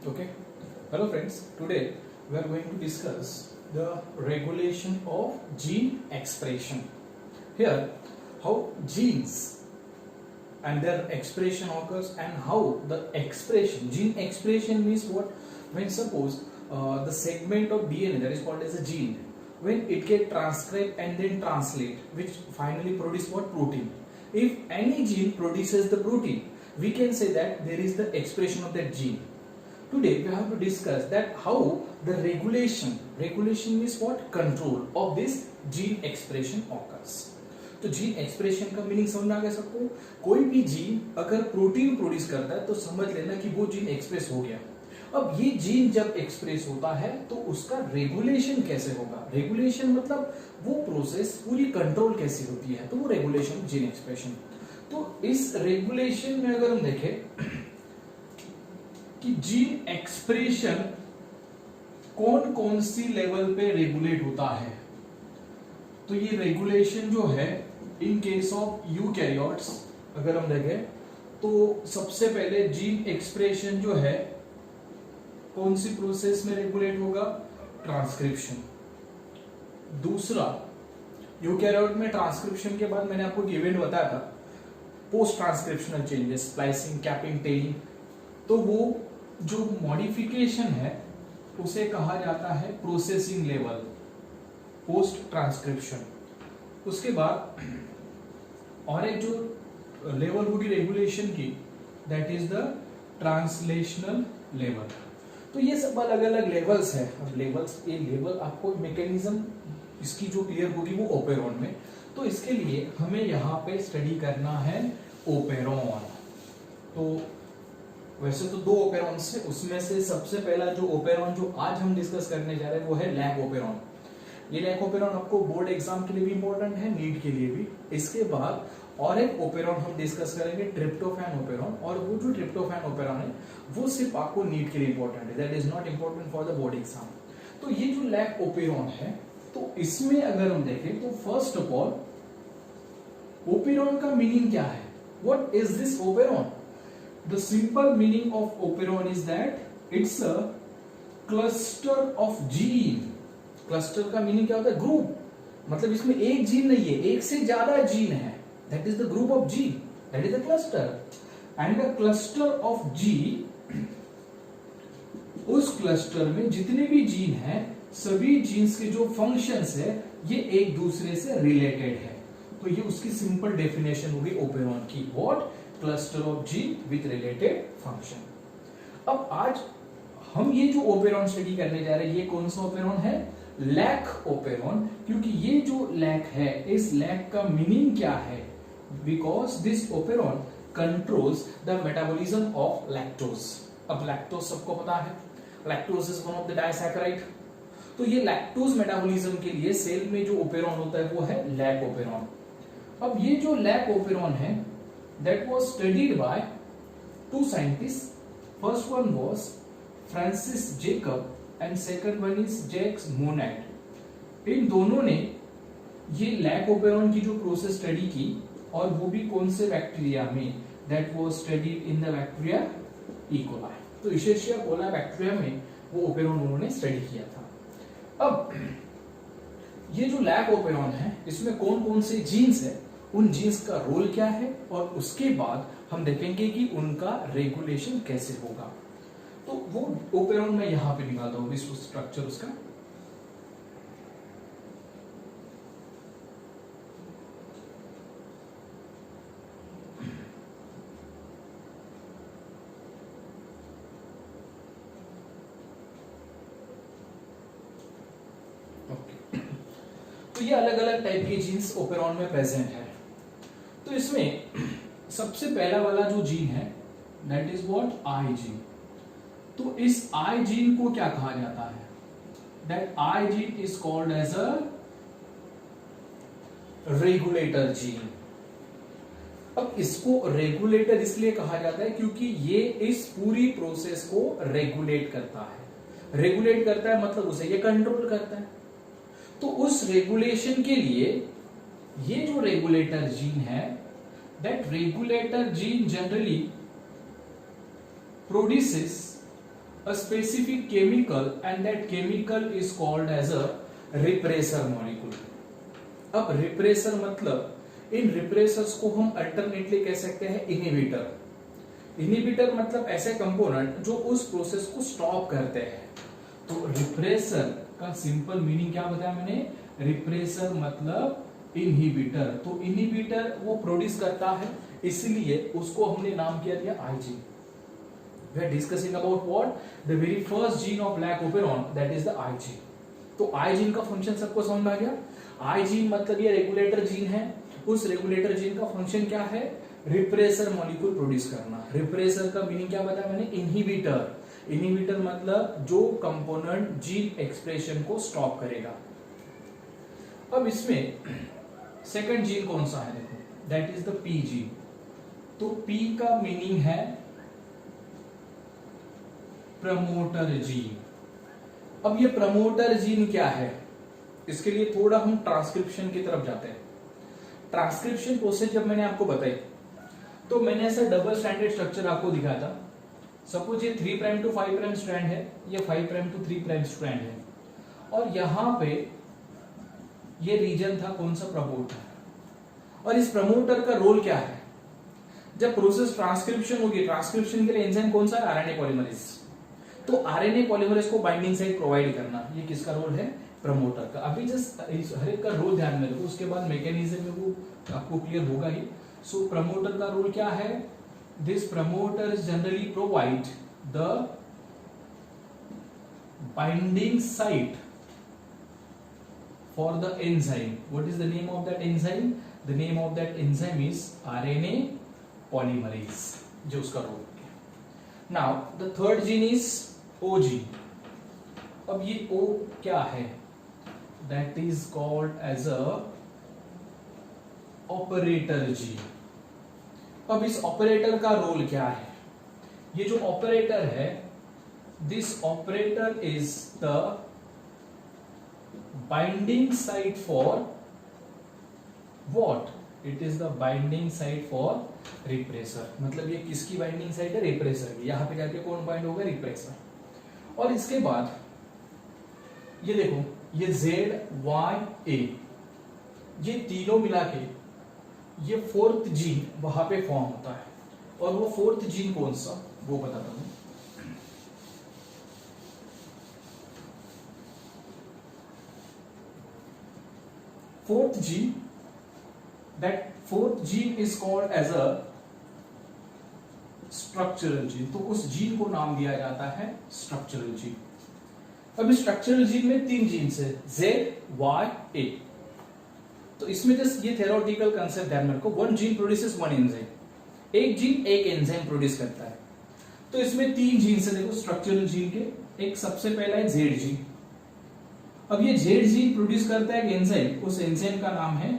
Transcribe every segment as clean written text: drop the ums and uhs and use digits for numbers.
Okay. Hello friends. Today we are going to discuss the regulation of gene expression. Here, how genes and their expression occurs and how the expression, gene expression means what? When suppose the segment of DNA that is called as a gene, when it get transcribed and then translate, which finally produce what? Protein. If any gene produces the protein, we can say that there is the expression of that gene. Today we have to discuss that how the regulation means what? Control of this gene expression occurs. तो gene expression का meaning समझ में आ गया सबको? कोई भी gene अगर protein produce करता है तो समझ लेना कि वो जीन एक्सप्रेस हो गया। अब ये जीन जब एक्सप्रेस होता है तो उसका रेगुलेशन कैसे होगा? रेगुलेशन मतलब वो प्रोसेस पूरी कंट्रोल कैसी होती है, तो वो रेगुलेशन जीन एक्सप्रेशन। तो इस रेगुलेशन में अगर हम देखें कि जीन एक्सप्रेशन कौन कौन सी लेवल पे रेगुलेट होता है, तो ये रेगुलेशन जो है इन केस ऑफ यूकैरियोट्स अगर हम देखें तो सबसे पहले जीन एक्सप्रेशन जो है कौन सी प्रोसेस में रेगुलेट होगा? ट्रांसक्रिप्शन। दूसरा, यूकैरियोट में ट्रांसक्रिप्शन के बाद मैंने आपको एक इवेंट बताया था, post transcriptional changes, splicing, capping, telling. तो वो जो मॉडिफिकेशन है उसे कहा जाता है प्रोसेसिंग लेवल, पोस्ट ट्रांसक्रिप्शन। उसके बाद और एक जो लेवल होगी रेगुलेशन की, that is the translational level. तो ये सब अलग अलग लेवल्स है। अब लेवल्स, ये लेवल आपको मैकेनिज्म इसकी जो क्लियर होगी वो ओपेरॉन में। तो इसके लिए हमें यहाँ पे स्टडी करना है ओपेरॉन। तो वैसे तो दो ओपेरॉन्स है, उसमें से सबसे पहला जो ओपेरॉन जो आज हम डिस्कस करने जा रहे हैं वो है लैक ओपेरॉन। ये लैक ओपेरॉन आपको बोर्ड एग्जाम के लिए भी इंपॉर्टेंट है, नीट के लिए भी। इसके बाद और एक ओपेरॉन हम डिस्कस करेंगे, ट्रिप्टोफैन ओपेरॉन। और वो जो ट्रिप्टोफैन ओपेरॉन है वो सिर्फ आपको नीट के लिए इंपॉर्टेंट है, that is not important for the board exam. तो ये जो लैक ओपेरॉन है, तो इसमें अगर हम देखें तो फर्स्ट ऑफ ऑल ओपेरॉन का मीनिंग क्या है? What is this operon? The simple meaning of operon is that it's a cluster of gene. Cluster का meaning क्या होता है? ग्रुप। मतलब इसमें एक जीन नहीं है, एक से ज्यादा जीन है। That is the group of gene. That is the cluster. And the cluster of gene, उस क्लस्टर में जितने भी जीन हैं, सभी जीन्स के जो फंक्शंस है ये एक दूसरे से रिलेटेड है। तो ये उसकी सिंपल डेफिनेशन होगी ओपेरॉन की। What? Cluster of gene with related function. अब आज हम ये जो ओपेरॉन स्टडी करने जा रहे हैं, ये कौन सा ओपेरॉन है? Lac operon. क्योंकि ये जो लैक है, इस लैक का मीनिंग क्या है? Because this operon controls the metabolism of lactose. अब लैक्टोज सबको पता है, lactose is one of the disaccharide. तो ये लैक्टोज मेटाबॉलिज्म के लिए सेल में जो ओपेरॉन होता है वो है लैक ओपेरॉन। अब ये जो लैक ओपेरॉन है that was studied by two scientists. First one was Francis Jacob and second one is Jacques Monod. इन दोनों ने ये लैक ओपेरॉन की जो प्रोसेस स्टडी की, और वो भी कौन से बैक्टीरिया में? That was studied in the bacteria E. coli. तो इशेरिशिया कोलाई बैक्टीरिया में वो ओपेरॉन उन्होंने स्टडी किया था। अब ये जो लैक ओपेरॉन है, इसमें कौन कौन से जीन्स है, उन जीन्स का रोल क्या है, और उसके बाद हम देखेंगे कि उनका रेगुलेशन कैसे होगा। तो वो ओपेरॉन मैं यहां पे निकालता हूं विश्व स्ट्रक्चर उसका। तो ये अलग अलग टाइप के जीन्स ओपेरॉन में प्रेजेंट है। तो इसमें सबसे पहला वाला जो जीन है that is what? I gene. तो इस आई जीन को क्या कहा जाता है? That I gene is called as a regulator gene. अब इसको रेगुलेटर इसलिए कहा जाता है क्योंकि ये इस पूरी प्रोसेस को रेगुलेट करता है। रेगुलेट करता है मतलब उसे ये कंट्रोल करता है। तो उस रेगुलेशन के लिए ये जो रेगुलेटर जीन है, that regulator gene generally produces a specific chemical and that chemical is called as a repressor molecule. अब repressor मतलब इन repressors को हम अल्टरनेटली कह सकते हैं इनहिबिटर. इनहिबिटर मतलब ऐसे कंपोनेंट जो उस प्रोसेस को स्टॉप करते हैं. तो रिप्रेसर का सिंपल मीनिंग क्या बताया मैंने? रिप्रेसर मतलब इनहिबिटर. तो इनहिबिटर वो प्रोड्यूस करता है, इसलिए उसको हमने नाम किया दिया आईजीन. We are discussing about what? The very first gene of black operon, that is the IG. तो IG का फंक्शन सबको समझ में आ गया? IG मतलब ये रेगुलेटर जीन है. उस रेगुलेटर जीन का फंक्शन क्या है? रिप्रेसर मॉलिक्यूल प्रोड्यूस करना. रिप्रेसर का मीनिंग क्या बताया मैंने? इनहिबिटर. इनहिबिटर मतलब जो कंपोनेंट जीन एक्सप्रेशन को स्टॉप करेगा. अब इसमें सेकंड जीन कौन सा है? देखो, that is the P gene. तो पी का मीनिंग है प्रमोटर जीन. अब ये प्रमोटर जीन क्या है? इसके लिए थोड़ा हम ट्रांसक्रिप्शन की तरफ जाते हैं. ट्रांसक्रिप्शन प्रोसेस जब मैंने आपको बताई तो मैंने ऐसा डबल स्ट्रैंडेड स्ट्रक्चर आपको दिखाया था. सपोज ये 3 प्राइम टू 5 प्राइम स्ट्रैंड है, ये 5 प्राइम टू 3 प्राइम स्ट्रैंड है, और यहां पे ये रीजन था कौन सा? प्रमोटर. और इस प्रमोटर का रोल क्या है? जब प्रोसेस ट्रांसक्रिप्शन होगी, ट्रांसक्रिप्शन के लिए एंजाइम कौन सा है? RNA polymerase. तो आरएनए पॉलीमरेज को बाइंडिंग साइट प्रोवाइड करना, ये किसका रोल है? प्रमोटर का. अभी जस्ट हर एक का रोल ध्यान में रखो, उसके बाद मैकेनिज्म में वो आपको क्लियर होगा ही. सो प्रमोटर का रोल क्या है? This promoter generally provide the binding site for the enzyme. What is the name of that enzyme? The name of that enzyme is RNA polymerase, जो उसका रोल है. Now the third gene is O gene. अब ये O क्या है? That is called as a operator gene. अब इस operator का रोल क्या है? ये जो ऑपरेटर है, this operator is the binding site for what? It is the binding site for repressor. मतलब ये किसकी बाइंडिंग साइट है? रिप्रेसर की. यहां पे जाके कौन बाइंड होगा? रिप्रेसर. और इसके बाद ये देखो, ये ZYA, ये तीनों मिला के ये फोर्थ जीन वहां पे फॉर्म होता है. और वो फोर्थ जीन कौन सा? वो बताता हूं. Fourth gene, that fourth gene is called as a structural gene. तो उस जीन को नाम दिया जाता है स्ट्रक्चरल जीन. अब इस स्ट्रक्चरल जीन में 3 जीन्स है, ZYA. तो इसमें जस्ट ये थ्योरेटिकल कांसेप्ट ध्यान में रखो. 1 जीन प्रोड्यूसेस 1 एंजाइम. एक जीन एक एंजाइम प्रोड्यूस करता है. तो इसमें 3 जीन्स है देखो स्ट्रक्चरल जीन के. एक सबसे पहला है Z जीन. अब ये Z जीन प्रोड्यूस करता है एक एंजाइम. उस एंजाइम का नाम है,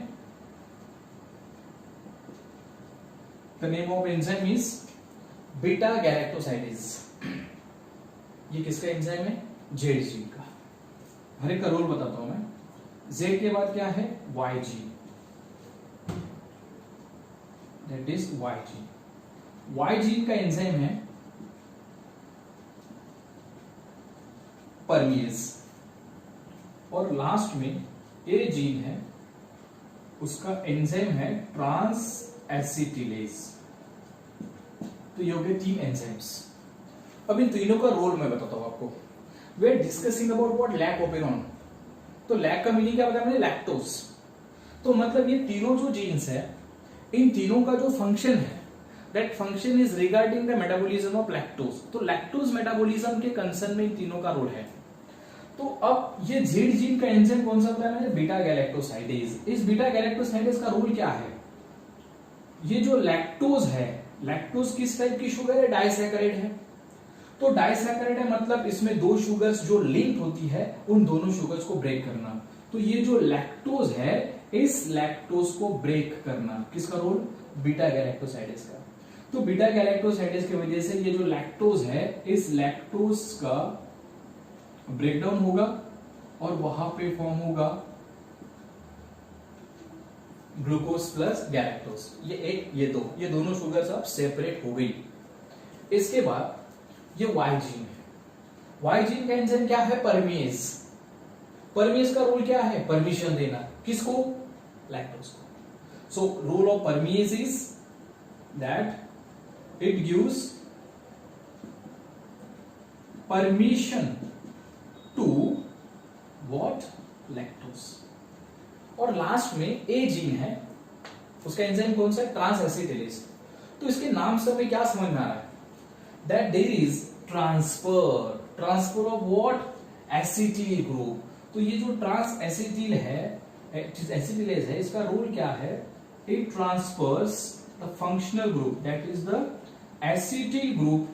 the name of enzyme is beta galactosidase. ये किसका एंजाइम है? Z जीन का. हर एक का रोल बताता हूं मैं. Z के बाद क्या है? Y gene. That is Y gene. Y gene का एंजाइम है परमिएज. और लास्ट में A जीन है, उसका एंजाइम है ट्रांस एसिटिलेज. तो ये हो गए 3 एंजाइम्स. अब इन तीनों का रोल मैं बताता हूं आपको. We are discussing about what? Lac operon. तो लैक का मीनिंग क्या बताया मैंने? लैक्टोज. तो मतलब ये तीनों जो जीन्स है, इन तीनों का जो फंक्शन है, that function is regarding the metabolism of lactose. तो लैक्टोज मेटाबॉलिज्म के कंसर्न में इन तीनों का रोल है. तो अब ये Z जीन का एंजाइम कौन सा बताया मैंने? Beta galactosidase. इस बीटा गैलेक्टोसाइडेज का रोल क्या है? ये जो लैक्टोज है, लैक्टोज किस टाइप की शुगर है? डाइसैकेराइड है. तो डाइसैकेराइड है मतलब इसमें 2 शुगर्स जो लिंक होती है, उन दोनों शुगर्स को ब्रेक करना. तो ये जो लैक्टोज है, इस लैक्टोज को ब्रेक करना, किसका रोल? बीटा गैलेक्टोसाइडेज का. तो बीटा गैलेक्टोसाइडेज की वजह से ये जो लैक्टोज है, इस लैक्टोज का ब्रेकडाउन होगा और वहां पे फॉर्म होगा ग्लूकोज प्लस गैलेक्टोज. ये एक, ये दो, ये दोनों शुगर्स अब सेपरेट हो गई. इसके बाद ये Y जीन है. वाई जीन का एंजाइम क्या है? परमेज। परमेज का रोल क्या है? परमिशन देना। किसको? लैक्टोज को। So role of permease is that it gives permission to what? Lactose. और लास्ट में ए जीन है, उसका एंजाइम कौन सा है? Transacetylase. तो इसके नाम से हमें क्या समझ में आ रहा है? That there is transfer of what? Acetyl group. तो ये जो ट्रांस एसिटिल है, एसिटिलेज है, इसका रोल क्या है? It transverse the functional group that is the acetyl group.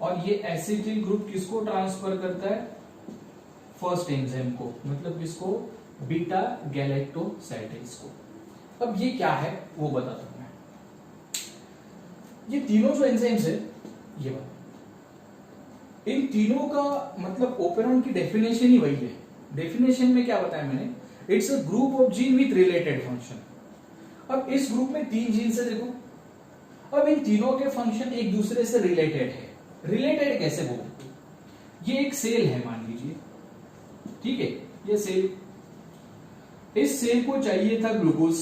और ये एसिटिल ग्रुप किसको ट्रांसफर करता है? फर्स्ट एंजाइम को, मतलब किसको? बीटा गैलेक्टोसाइडेज को। अब ये क्या है वो बताता हूं मैं। ये तीनों जो एंजाइम्स है, ये बात, इन तीनों का मतलब ओपेरॉन की डेफिनेशन ही वही है। डेफिनेशन में क्या बताया मैंने? It's a group of gene with related function. अब इस ग्रुप में 3 जीन से देखो, अब इन तीनों के फंक्शन एक दूसरे से रिलेटेड है। रिलेटेड कैसे बोलते? ये एक सेल है मान लीजिए, ठीक है, ये सेल, इस सेल को चाहिए था ग्लूकोज,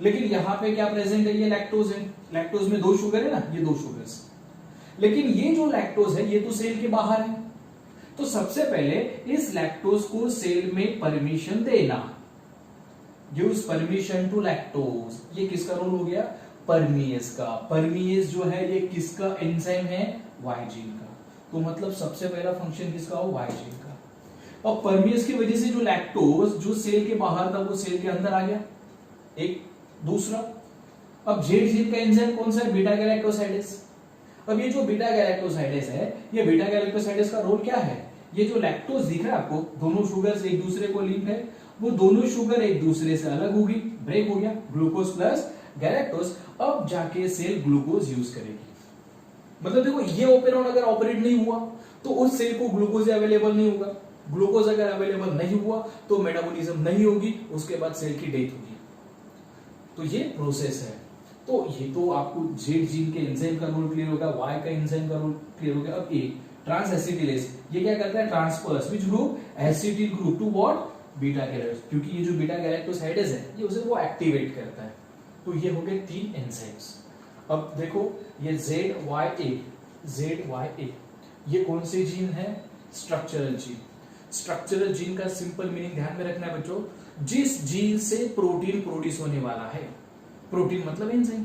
लेकिन यहां पे क्या प्रेजेंट है? ये लैक्टोज है। लैक्टोज में 2 शुगर है ना, ये 2 शुगर्स, लेकिन ये जो लैक्टोज है ये तो सेल के बाहर है। तो सबसे पहले इस लैक्टोज को सेल में परमिशन देना, गिव्स परमिशन टू लैक्टोज। ये किसका रोल हो गया? परमीएज का। परमीएज जो है ये किसका एंजाइम है? वाई जीन का। तो मतलब सबसे पहला फंक्शन किसका हो? वाई जीन का। और परमीएज की वजह से जो लैक्टोज जो सेल के बाहर था वो सेल के अंदर आ गया, एक। दूसरा, अब जेड जीन का एंजाइम कौन सा है? Beta galactosidase. अब ये जो बीटा गैलेक्टोसाइडेज है, ये बीटा गैलेक्टोसाइडेज का रोल क्या है? ये जो लैक्टोज दिख रहा है आपको, दोनों शुगर एक दूसरे को लिंक है, वो दोनों शुगर एक दूसरे से अलग होगी, ब्रेक हो गया, ग्लूकोज प्लस गैलेक्टोज। अब जाके सेल ग्लूकोज यूज करेगी। मतलब देखो, ये ओपेरॉन अगर ऑपरेट नहीं हुआ तो उस सेल को ग्लूकोज अवेलेबल नहीं होगा। ग्लूकोज अगर अवेलेबल नहीं हुआ तो मेटाबॉलिज्म नहीं होगी, उसके बाद सेल की डेथ होगी। तो ये प्रोसेस है। तो ये तो आपको जेड जीन के एंजाइम का रोल क्लियर होगा, वाई का एंजाइम का रोल क्लियर हो गया। अब ए ट्रांस एसिटिलेज, ये क्या करता है? Transfers which group? Acetyl group to what? Beta galactose. क्योंकि ये जो बीटा गैलेक्टोसाइडेज है ये उसे वो एक्टिवेट करता है। तो ये हो गए 3 एंजाइम्स। अब देखो ये ZYA ये कौन से जीन है? Structural gene. स्ट्रक्चरल जीन का सिंपल मीनिंग ध्यान में रखना है बच्चों, जिस जीन से प्रोटीन प्रोड्यूस होने वाला है, प्रोटीन मतलब एंजाइम,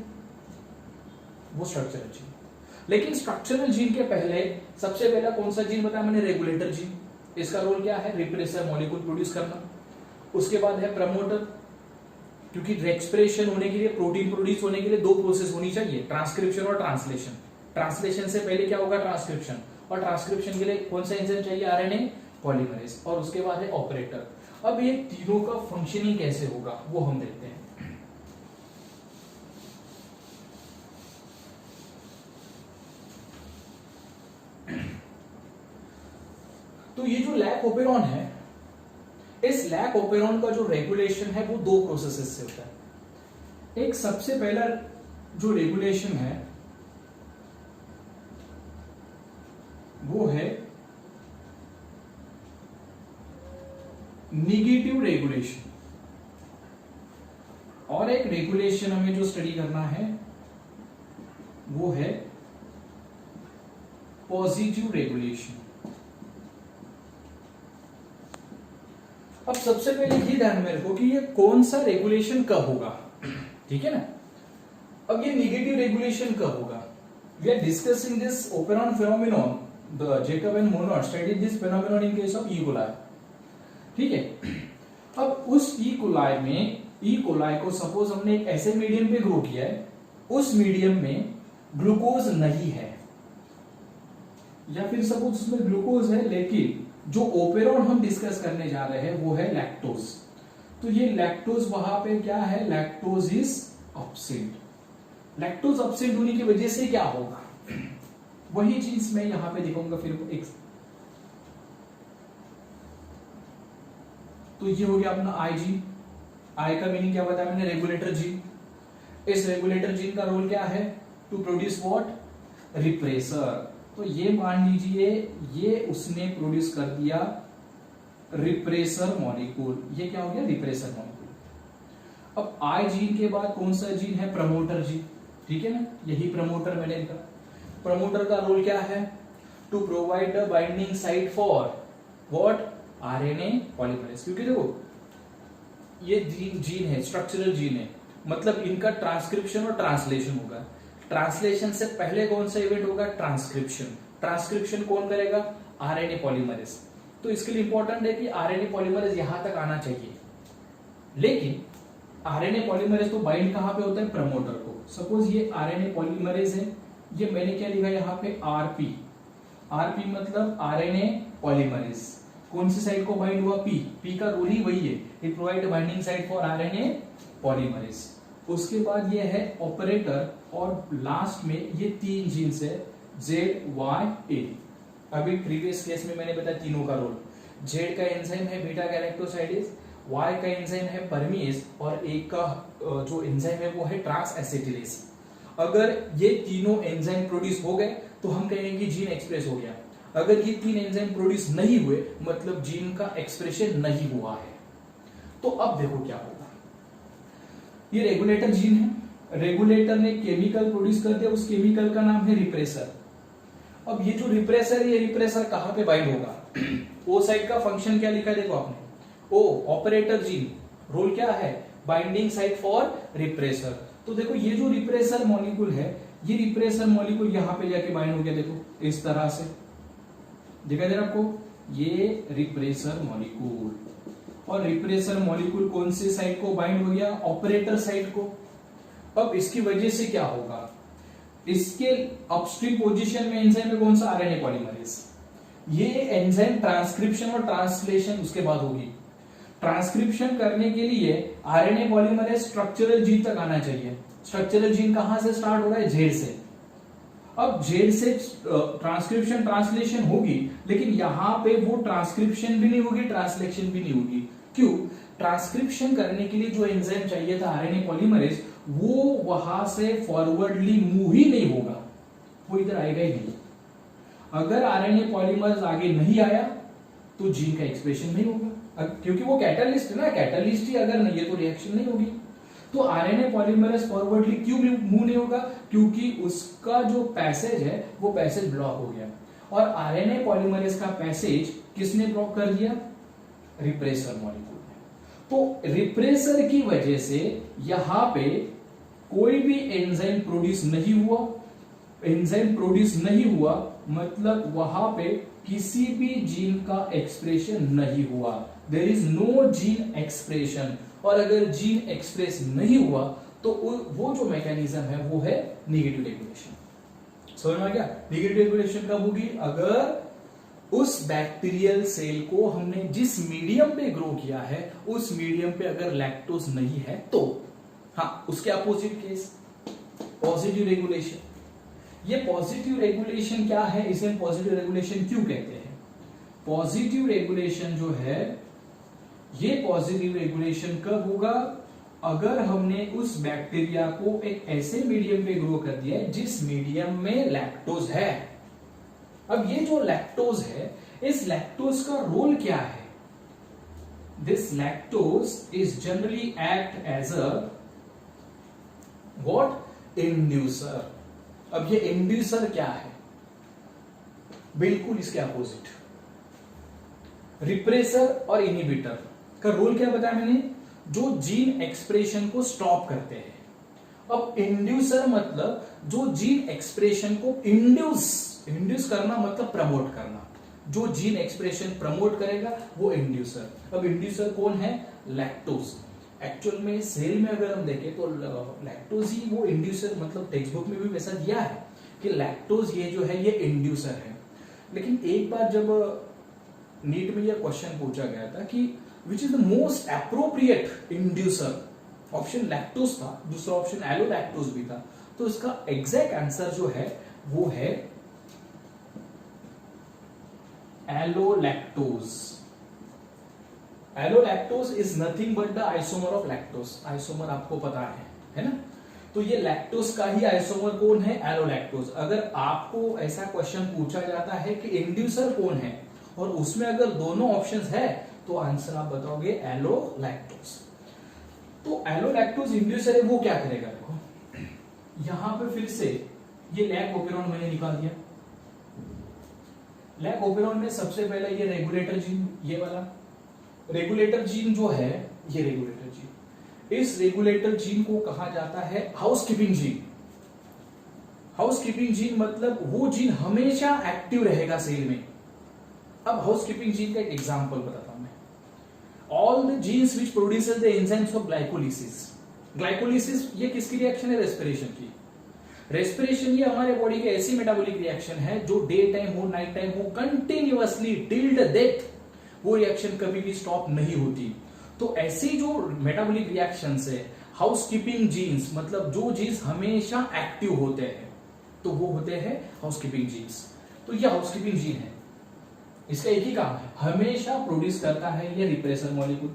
वो स्ट्रक्चरल जीन। लेकिन स्ट्रक्चरल जीन के पहले सबसे पहला कौन सा जीन बताया मैंने? Regulator gene. इसका रोल क्या है? रिप्रेसर मॉलिक्यूल प्रोड्यूस करना। उसके बाद है प्रमोटर, क्योंकि एक्सप्रेशन होने के लिए, प्रोटीन प्रोड्यूस होने के लिए 2 प्रोसेस होनी चाहिए, ट्रांसक्रिप्शन और ट्रांसलेशन। ट्रांसलेशन से पहले क्या होगा? ट्रांसक्रिप्शन। और ट्रांसक्रिप्शन के लिए कौन सा एंजाइम चाहिए? RNA polymerase. और उसके बाद है ऑपरेटर। अब ये तीनों का फंक्शनिंग कैसे होगा वो हम देखते हैं। तो ये जो लैक ओपेरॉन है, इस लैक ओपेरॉन का जो रेगुलेशन है वो 2 प्रोसेसेस से होता है। एक सबसे पहला जो रेगुलेशन है वो है निगेटिव रेगुलेशन, और एक रेगुलेशन हमें जो स्टडी करना है वो है पॉजिटिव रेगुलेशन। अब सबसे पहले ये ध्यान में रखो कि ये कौन सा रेगुलेशन कब होगा, ठीक है ना। अब ये निगेटिव रेगुलेशन कब होगा? We are discussing this operon phenomenon, the Jacob and Monod studied this phenomenon in case of E coli, ठीक है। अब उस ई कोलाई में, ई कोलाई को सपोज हमने एक ऐसे मीडियम पे ग्रो किया है, उस मीडियम में ग्लूकोज नहीं है, या फिर सपोज उसमें ग्लूकोज है लेकिन जो ओपेरॉन हम डिस्कस करने जा रहे हैं वो है लैक्टोज। तो ये लैक्टोज वहां पे क्या है? Lactose is absent. Lactose absent होने की वजह से क्या होगा वही चीज मैं यहां पे दिखाऊंगा फिर एक। तो ये हो गया अपना आई जीन। आई का मीनिंग क्या बताया मैंने? Regulator gene. इस रेगुलेटर जीन का रोल क्या है? To produce what? रिप्रेसर। तो ये मान लीजिए ये उसने प्रोड्यूस कर दिया रिप्रेसर मॉलिक्यूल, ये क्या हो गया रिप्रेसर मॉलिक्यूल। अब आई जीन के बाद कौन सा जीन है, प्रमोटर जीन, ठीक है ना, यही प्रमोटर मैंने लिखा। प्रमोटर का रोल क्या है, to provide the binding site for what, RNA polymerase. क्योंकि देखो ये जीन है, स्ट्रक्चरल जीन है, मतलब इनका ट्रांसक्रिप्शन और ट्रांसलेशन होगा। ट्रांसलेशन से पहले कौन सा इवेंट होगा, ट्रांसक्रिप्शन। ट्रांसक्रिप्शन कौन करेगा, आरएनए पॉलीमरेज। तो इसके लिए इंपॉर्टेंट है कि आरएनए पॉलीमरेज यहां तक आना चाहिए, लेकिन आरएनए पॉलीमरेज तो बाइंड कहां पे होता है, प्रमोटर को। सपोज ये आरएनए पॉलीमरेज है, ये मैंने क्या लिखा यहाँ पे, आरपी। आरपी मतलब आरएनए पॉलीमरेज, कौन सी साइट को बाइंड हुआ, पी। पी का रोल ही वही है, it provide binding site for RNA polymerase. उसके बाद ये है ऑपरेटर, और लास्ट में ये 3 जीन्स है, ZYA। अभी प्रीवियस केस में मैंने बताया तीनों का रोल। जेड का एंजाइम है बीटा गैलेक्टोसाइडेज, वाई का एंजाइम है परमीज, और एक का जो एंजाइम है वो है ट्रांस एसिटिलेज। अगर ये तीनों एंजाइम प्रोड्यूस हो गए तो हम कहेंगे कि जीन एक्सप्रेस हो गया। अगर ये 3 एंजाइम प्रोड्यूस नहीं हुए मतलब जीन का एक्सप्रेशन नहीं हुआ है। तो अब देखो क्या होगा, ये रेगुलेटर जीन है, रेगुलेटर ने केमिकल प्रोड्यूस कर दिया, उस केमिकल का नाम है रिप्रेसर। अब ये जो रिप्रेसर है, ये रिप्रेसर कहां पे बाइंड होगा, ओ साइट का फंक्शन क्या लिखा है देखो आपने, ओ ऑपरेटर जीन, रोल क्या है, बाइंडिंग साइट फॉर रिप्रेसर। तो देखो ये जो रिप्रेसर मॉलिक्यूल है, ये रिप्रेसर मॉलिक्यूल यहां पे जाके बाइंड हो गया, देखो इस तरह से दिखाई दे रहा आपको, ये रिप्रेसर मॉलिक्यूल। और रिप्रेसर मॉलिक्यूल कौन से साइट को बाइंड हो गया, ऑपरेटर साइट को। अब इसकी वजह से क्या होगा, इसके अपस्ट्रीम पोजीशन में एंजाइम में कौन सा, आरएनए पॉलीमरेज। ये एंजाइम ट्रांसक्रिप्शन और ट्रांसलेशन उसके बाद होगी। ट्रांसक्रिप्शन करने के लिए आरएनए पॉलीमरेज स्ट्रक्चरल जीन तक आना चाहिए। स्ट्रक्चरल जीन कहां से स्टार्ट हो रहा है, जेड से। अब जेड से ट्रांसक्रिप्शन ट्रांसलेशन होगी, लेकिन यहां पे वो ट्रांसक्रिप्शन भी नहीं होगी, ट्रांसलेशन भी नहीं होगी। क्यों, ट्रांसक्रिप्शन करने के लिए जो एंजाइम चाहिए था आरएनए पॉलीमरेज, वो वहां से फॉरवर्डली मूव ही नहीं होगा, वो इधर आएगा ही नहीं। अगर आरएनए पॉलीमरेज आगे नहीं आया तो जीन का एक्सप्रेशन नहीं होगा, क्योंकि वो कैटालिस्ट है ना, कैटालिस्ट ही अगर नहीं है तो रिएक्शन नहीं होगी। तो आरएनए पॉलीमरेज फॉरवर्डली क्यों मूव नहीं होगा, क्योंकि उसका जो पैसेज है वो पैसेज ब्लॉक हो गया। और आरएनए पॉलीमरेज का पैसेज किसने ब्लॉक कर दिया, रिप्रेसर मॉलिक्यूल ने। तो रिप्रेसर की वजह से यहां पे कोई भी एंजाइम प्रोड्यूस नहीं हुआ। एंजाइम प्रोड्यूस नहीं हुआ मतलब वहां पे किसी भी जीन का एक्सप्रेशन नहीं हुआ, there is no gene expression. और अगर जीन एक्सप्रेस नहीं हुआ तो वो जो मैकेनिज्म है वो है नेगेटिव रेगुलेशन। समझ में आ गया, नेगेटिव रेगुलेशन कब होगी, अगर उस बैक्टीरियल सेल को हमने जिस मीडियम पे ग्रो किया है उस मीडियम पे अगर लैक्टोज नहीं है तो। हाँ, उसके अपोजिट केस पॉजिटिव रेगुलेशन। ये पॉजिटिव रेगुलेशन क्या है, इसे पॉजिटिव रेगुलेशन क्यों कहते हैं। पॉजिटिव रेगुलेशन जो है, ये पॉजिटिव रेगुलेशन कब होगा, अगर हमने उस बैक्टीरिया को एक ऐसे मीडियम पे ग्रो कर दिया है जिस मीडियम में लैक्टोज है। अब ये जो लैक्टोज है, इस लैक्टोज का रोल क्या है, this lactose is generally act as a what, inducer. अब ये इंड्यूसर क्या है, बिल्कुल इसके अपोजिट। रिप्रेसर और इनिबिटर का रोल क्या बताया मैंने, जो जीन एक्सप्रेशन को स्टॉप करते हैं। अब इंड्यूसर मतलब जो जीन एक्सप्रेशन को इंड्यूस करना मतलब प्रमोट करना, जो जीन एक्सप्रेशन प्रमोट करेगा वो इंड्यूसर। अब इंड्यूसर कौन है, लैक्टोज। एक्चुअल में सेल में अगर हम देखें तो लैक्टोज ही वो इंड्यूसर, मतलब टेक्स्ट बुक में भी वैसा दिया है कि लैक्टोज ये जो है ये इंड्यूसर है। लेकिन एक बार जब नीट में यह क्वेश्चन पूछा गया था कि which is the most appropriate inducer, option lactose था, दूसरा ऑप्शन एलोलैक्टोज भी था, तो इसका एग्जैक्ट आंसर जो है वो है allolactose. Allolactose is nothing but the isomer of lactose. Isomer आपको पता है ना। तो ये लैक्टोज का ही आइसोमर कौन है? एलोलैक्टोज। अगर आपको ऐसा क्वेश्चन पूछा जाता है कि इंड्यूसर कौन है और उसमें अगर दोनों ऑप्शंस है तो आंसर आप बताओगे एलोलैक्टोज। तो एलोलैक्टोज इंड्यूसर है, वो क्या करेगा? देखो यहां पे फिर से ये लैक ओपेरॉन मैंने निकाल दिया। लैक ओपेरॉन में सबसे पहला ये रेगुलेटर जीन, ये वाला रेगुलेटर जीन जो है, ये रेगुलेटर जीन, इस रेगुलेटर जीन को कहा जाता है हाउसकीपिंग जीन। हाउसकीपिंग जीन मतलब वो जीन हमेशा एक्टिव रहेगा सेल में। अब हाउसकीपिंग जीन का एक एग्जांपल बताता हूं मैं। All the jeans which produces the enzymes of glycolysis. Glycolysis ये किसकी रिएक्शन है? रेस्पिरेशन की। रेस्पिरेशन ये हमारे बॉडी के ऐसी मेटाबॉलिक रिएक्शन है जो डे टाइम हो नाइट टाइम हो कंटिन्यूअसली टिल द डेथ वो रिएक्शन कभी भी स्टॉप नहीं होती। तो ऐसी जो मेटाबॉलिक रिएक्शंस है, हाउसकीपिंग जीन्स मतलब जो जीन्स हमेशा एक्टिव होते हैं, तो वो होते हैं हाउसकीपिंग जीन्स। तो ये हाउसकीपिंग जीन है, इसका एक ही काम है, हमेशा प्रोड्यूस करता है ये रिप्रेसर मॉलिक्यूल।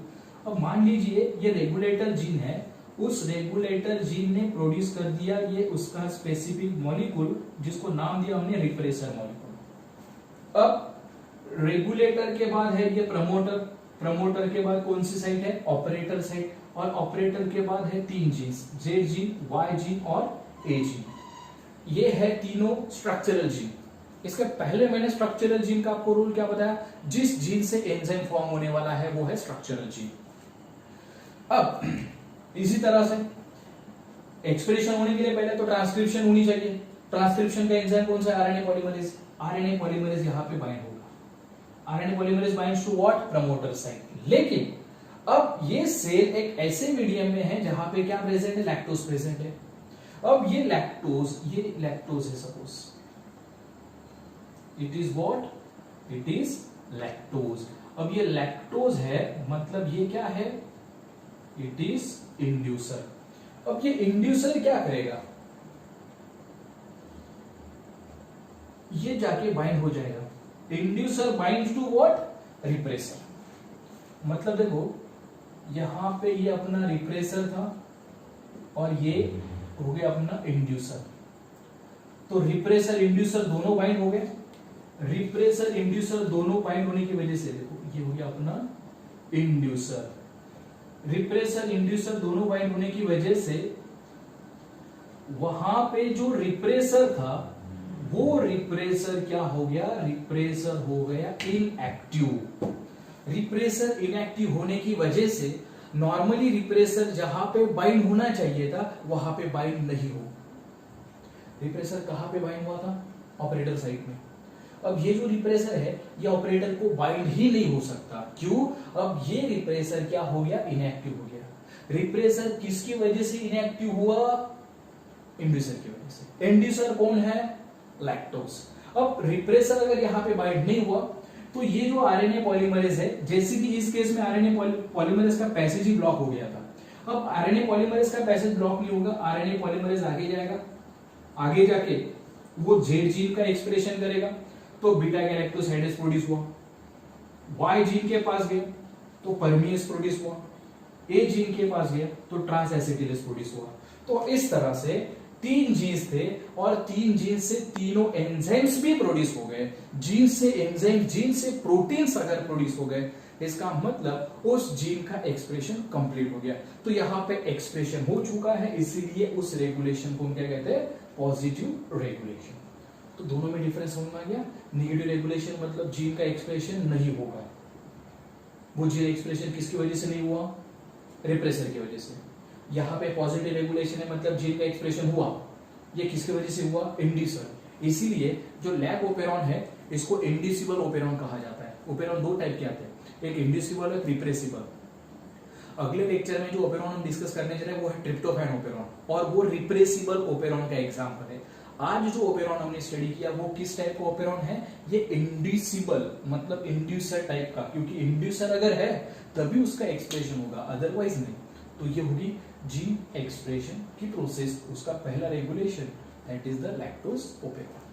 अब मान लीजिए ये रेगुलेटर जीन है, उस रेगुलेटर जीन ने प्रोड्यूस कर दिया ये उसका स्पेसिफिक मॉलिक्यूल जिसको नाम दिया हमने रिप्रेसर मॉलिक्यूल। अब रेगुलेटर के बाद है ये प्रमोटर, प्रमोटर के बाद कौन सी साइट है? ऑपरेटर साइट, और ऑपरेटर के बाद है तीन genes, Z gene, Y gene और ए जीन। ये है तीनों स्ट्रक्चरल जीन। इसके पहले मैंने स्ट्रक्चरल जीन का आपको रूल क्या बताया? जिस जीन से एंजाइम फॉर्म होने वाला है वो है स्ट्रक्चरल जीन। अब इसी तरह से एक्सप्रेशन होने के लिए पहले तो ट्रांसक्रिप्शन होनी चाहिए। ट्रांसक्रिप्शन का एंजाइम कौन सा? RNA polymerase. आरएनए पॉलीमरेज यहां पे बाइंड होगा। RNA polymerase binds to what? Promoter site. लेकिन अब ये सेल एक ऐसे मीडियम में है जहां पे क्या प्रेजेंट है? लैक्टोज प्रेजेंट है। अब ये लैक्टोज है, suppose it is what? It is lactose. अब ये लैक्टोज है मतलब ये क्या है? It is inducer. अब ये इंड्यूसर क्या करेगा? ये जाके बाइंड हो जाएगा। Inducer binds to what? Repressor. मतलब देखो यहां पे ये अपना रिप्रेसर था और ये हो गया अपना इंड्यूसर। तो रिप्रेसर इंड्यूसर दोनों बाइंड हो गए। रिप्रेसर इंड्यूसर दोनों बाइंड होने की वजह से देखो ये हो गया अपना इंड्यूसर। रिप्रेसर इंड्यूसर दोनों बाइंड होने की वजह से वहां पे जो रिप्रेसर था वो रिप्रेसर क्या हो गया? रिप्रेसर हो गया इनएक्टिव। रिप्रेसर इनएक्टिव होने की वजह से नॉर्मली रिप्रेसर जहां पे बाइंड होना चाहिए था वहां पे बाइंड नहीं हो। रिप्रेसर कहां पे बाइंड हुआ था? ऑपरेटर साइट में। अब ये जो रिप्रेसर है ये ऑपरेटर को बाइंड ही नहीं हो सकता। क्यों? अब ये रिप्रेसर क्या हो गया? इनएक्टिव हो गया। रिप्रेसर किसकी वजह से इनएक्टिव हुआ? इंड्यूसर की वजह से। इंड्यूसर कौन है? लैक्टोज। अब रिप्रेसर अगर यहां पे बाइंड नहीं हुआ तो ये जो आरएनए पॉलीमरेज है, जैसे कि इस केस में आरएनए पॉलीमरेज का पैसेज ही ब्लॉक हो गया था। अब आरएनए पॉलीमरेज का पैसेज ब्लॉक नहीं होगा, आरएनए पॉलीमरेज आगे जाएगा, आगे जाके वो जेड जीन का एक्सप्रेशन करेगा तो बीटा गैलेक्टोसाइडेज प्रोड्यूस हुआ। वाई जीन के पास गए तो परमियस प्रोड्यूस हुआ। ए जीन के पास गया तो ट्रांस एसिटिलेज प्रोड्यूस हुआ। तो इस तरह से तीन जीन्स थे और तीन जीन से तीनों एंजाइम्स भी प्रोड्यूस हो गए। जीन से एंजाइम, जीन से प्रोटीन्स अगर प्रोड्यूस हो गए इसका मतलब उस जीन का एक्सप्रेशन कंप्लीट हो गया। तो यहां पे एक्सप्रेशन हो चुका है, इसीलिए उस रेगुलेशन को हम क्या कहते हैं? Positive regulation. तो दोनों में डिफरेंस समझ में आ गया? नेगेटिव रेगुलेशन मतलब जीन का एक्सप्रेशन नहीं होगा। वो जीन एक्सप्रेशन किसकी वजह से नहीं हुआ? रिप्रेसर की वजह से। यहां पे पॉजिटिव रेगुलेशन है मतलब जीन का एक्सप्रेशन हुआ। ये किसकी वजह से हुआ? इंड्यूसर। इसीलिए जो लैक ओपेरॉन है इसको इंड्यूसिबल ओपेरॉन कहा जाता है। ओपेरॉन दो टाइप के आते हैं, एक इंड्यूसिबल एक रिप्रेसिबल। अगले लेक्चर में जो ओपेरॉन हम डिस्कस करने जा रहे हैं वो है ट्रिप्टोफैन ओपेरॉन और वो रिप्रेसिबल ओपेरॉन का एग्जांपल है। आज जो ओपेरॉन हमने स्टडी किया वो किस टाइप का ओपेरॉन है? ये इंड्यूसिबल मतलब इंड्यूसर टाइप का, क्योंकि इंड्यूसर अगर है तभी उसका एक्सप्रेशन होगा, अदरवाइज नहीं। तो ये होगी जीन एक्सप्रेशन की प्रोसेस, उसका पहला regulation, that is the lactose operon.